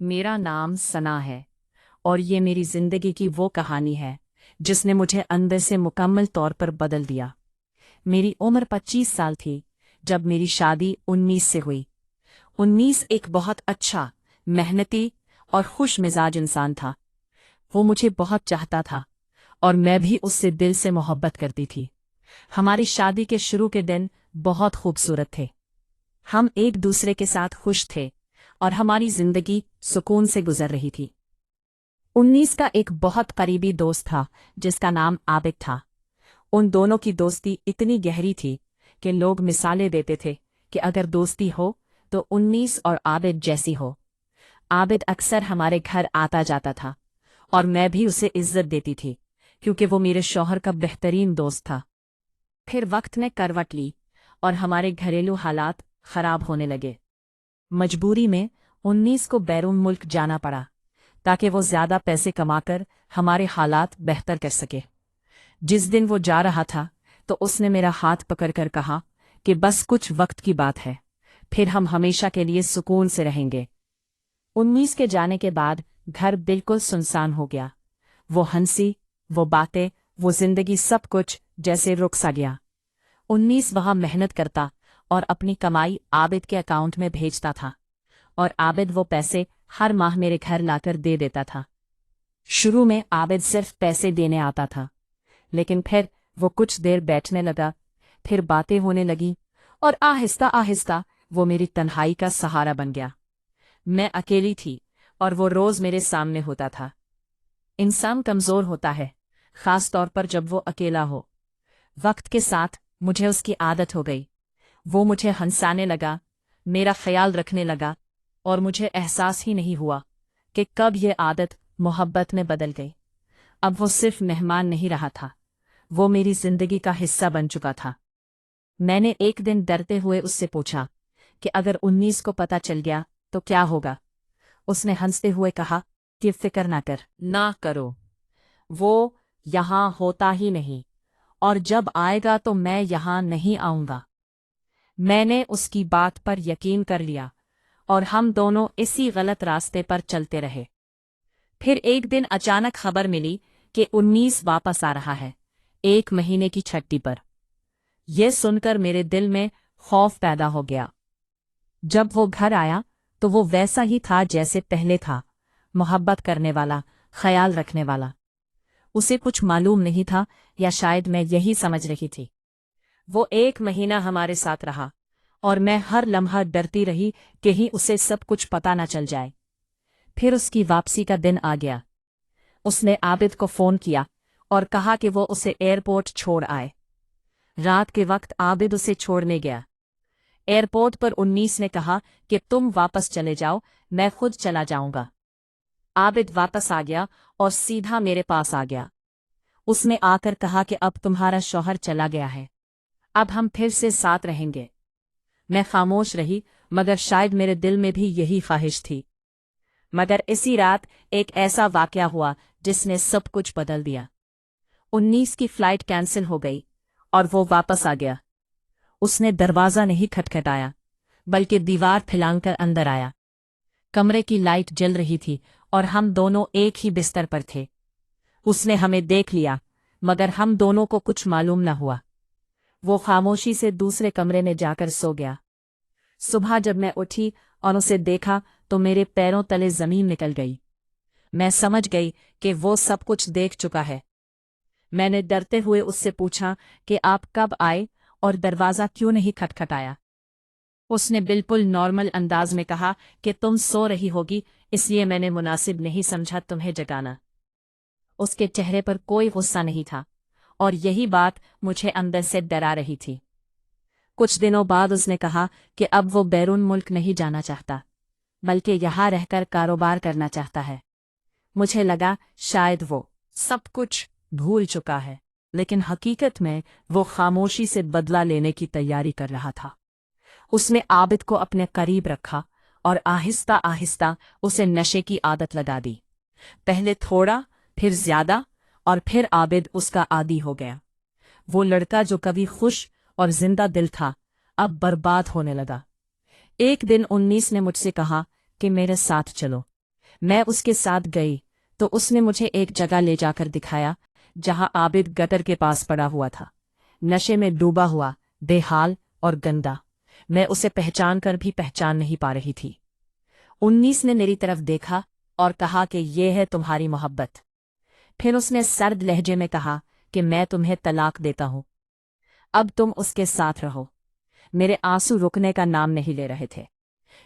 मेरा नाम सना है और ये मेरी जिंदगी की वो कहानी है जिसने मुझे अंदर से मुकम्मल तौर पर बदल दिया। मेरी उम्र 25 साल थी जब मेरी शादी 19 से हुई। 19 एक बहुत अच्छा, मेहनती और खुश मिजाज इंसान था। वो मुझे बहुत चाहता था और मैं भी उससे दिल से मोहब्बत करती थी। हमारी शादी के शुरू के दिन बहुत खूबसूरत थे। हम एक दूसरे के साथ खुश थे और हमारी जिंदगी सुकून से गुजर रही थी। 19 का एक बहुत करीबी दोस्त था जिसका नाम आबिद था। उन दोनों की दोस्ती इतनी गहरी थी कि लोग मिसालें देते थे कि अगर दोस्ती हो तो 19 और आबिद जैसी हो। आबिद अक्सर हमारे घर आता जाता था और मैं भी उसे इज्जत देती थी क्योंकि वो मेरे शौहर का बेहतरीन दोस्त था। फिर वक्त ने करवट ली और हमारे घरेलू हालात खराब होने लगे। मजबूरी में 19 को बैरून मुल्क जाना पड़ा ताकि वो ज्यादा पैसे कमाकर हमारे हालात बेहतर कर सके। जिस दिन वो जा रहा था तो उसने मेरा हाथ पकड़कर कहा कि बस कुछ वक्त की बात है, फिर हम हमेशा के लिए सुकून से रहेंगे। 19 के जाने के बाद घर बिल्कुल सुनसान हो गया। वो हंसी, वो बातें, वो जिंदगी सब कुछ जैसे रुक सा गया। 19 वहां मेहनत करता और अपनी कमाई आबिद के अकाउंट में भेजता था और आबिद वो पैसे हर माह मेरे घर लाकर दे देता था। शुरू में आबिद सिर्फ पैसे देने आता था, लेकिन फिर वो कुछ देर बैठने लगा, फिर बातें होने लगी और आहिस्ता आहिस्ता वो मेरी तन्हाई का सहारा बन गया। मैं अकेली थी और वो रोज मेरे सामने होता था। इंसान कमजोर होता है, खास तौर पर जब वो अकेला हो। वक्त के साथ मुझे उसकी आदत हो गई। वो मुझे हंसाने लगा, मेरा ख्याल रखने लगा और मुझे एहसास ही नहीं हुआ कि कब ये आदत मोहब्बत में बदल गई। अब वो सिर्फ मेहमान नहीं रहा था, वो मेरी जिंदगी का हिस्सा बन चुका था। मैंने एक दिन डरते हुए उससे पूछा कि अगर 19 को पता चल गया तो क्या होगा। उसने हंसते हुए कहा कि फिक्र ना करो, वो यहाँ होता ही नहीं और जब आएगा तो मैं यहाँ नहीं आऊंगा। मैंने उसकी बात पर यकीन कर लिया और हम दोनों इसी गलत रास्ते पर चलते रहे। फिर एक दिन अचानक खबर मिली कि 19 वापस आ रहा है, 1 महीने की छुट्टी पर। यह सुनकर मेरे दिल में खौफ पैदा हो गया। जब वो घर आया तो वो वैसा ही था जैसे पहले था, मोहब्बत करने वाला, ख्याल रखने वाला। उसे कुछ मालूम नहीं था, या शायद मैं यही समझ रही थी। वो 1 महीना हमारे साथ रहा और मैं हर लम्हा डरती रही कि ही उसे सब कुछ पता न चल जाए। फिर उसकी वापसी का दिन आ गया। उसने आबिद को फोन किया और कहा कि वो उसे एयरपोर्ट छोड़ आए। रात के वक्त आबिद उसे छोड़ने गया। एयरपोर्ट पर 19 ने कहा कि तुम वापस चले जाओ, मैं खुद चला जाऊंगा। आबिद वापस आ गया और सीधा मेरे पास आ गया। उसने आकर कहा कि अब तुम्हारा शौहर चला गया है, अब हम फिर से साथ रहेंगे। मैं खामोश रही, मगर शायद मेरे दिल में भी यही ख्वाहिश थी। मगर इसी रात एक ऐसा वाकया हुआ जिसने सब कुछ बदल दिया। 19 की फ्लाइट कैंसिल हो गई और वो वापस आ गया। उसने दरवाजा नहीं खटखटाया, बल्कि दीवार फैलाकर अंदर आया। कमरे की लाइट जल रही थी और हम दोनों एक ही बिस्तर पर थे। उसने हमें देख लिया, मगर हम दोनों को कुछ मालूम न हुआ। वो खामोशी से दूसरे कमरे में जाकर सो गया। सुबह जब मैं उठी और उसे देखा तो मेरे पैरों तले जमीन निकल गई। मैं समझ गई कि वो सब कुछ देख चुका है। मैंने डरते हुए उससे पूछा कि आप कब आए और दरवाजा क्यों नहीं खटखटाया। उसने बिल्कुल नॉर्मल अंदाज में कहा कि तुम सो रही होगी, इसलिए मैंने मुनासिब नहीं समझा तुम्हें जगाना। उसके चेहरे पर कोई गुस्सा नहीं था और यही बात मुझे अंदर से डरा रही थी। कुछ दिनों बाद उसने कहा कि अब वो बैरून मुल्क नहीं जाना चाहता, बल्कि यहाँ रहकर कारोबार करना चाहता है। मुझे लगा शायद वो सब कुछ भूल चुका है, लेकिन हकीकत में वो खामोशी से बदला लेने की तैयारी कर रहा था। उसने आबिद को अपने करीब रखा और आहिस्ता आहिस्ता उसे नशे की आदत लगा दी। पहले थोड़ा, फिर ज्यादा, और फिर आबिद उसका आदी हो गया। वो लड़का जो कभी खुश और जिंदा दिल था, अब बर्बाद होने लगा। एक दिन 19 ने मुझसे कहा कि मेरे साथ चलो। میں اس کے ساتھ گئی تو اس نے مجھے ایک جگہ لے جا کر دکھایا جہاں عابد گٹر کے پاس پڑا ہوا تھا، نشے میں ڈوبا ہوا، بے حال اور گندا۔ میں اسے پہچان کر بھی پہچان نہیں پا رہی تھی۔ 19 نے میری طرف دیکھا اور کہا کہ یہ ہے تمہاری محبت۔ پھر اس نے سرد لہجے میں کہا کہ میں تمہیں طلاق دیتا ہوں، اب تم اس کے ساتھ رہو۔ میرے آنسو رکنے کا نام نہیں لے رہے تھے۔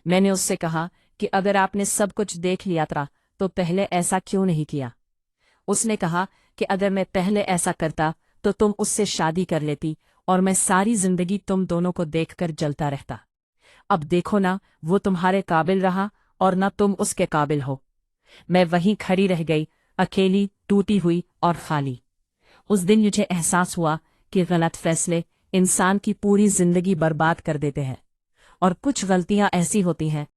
میں نے اس سے کہا کہ اگر آپ نے سب کچھ دیکھ لیا تھا تو پہلے ایسا کیوں نہیں کیا؟ اس نے کہا کہ اگر میں پہلے ایسا کرتا تو تم اس سے شادی کر لیتی اور میں ساری زندگی تم دونوں کو دیکھ کر جلتا رہتا۔ اب دیکھو نا، وہ تمہارے قابل رہا اور نہ تم اس کے قابل ہو۔ میں وہیں کھڑی رہ گئی، اکیلی، ٹوٹی ہوئی اور خالی۔ اس دن مجھے احساس ہوا کہ غلط فیصلے انسان کی پوری زندگی برباد کر دیتے ہیں، اور کچھ غلطیاں ایسی ہوتی ہیں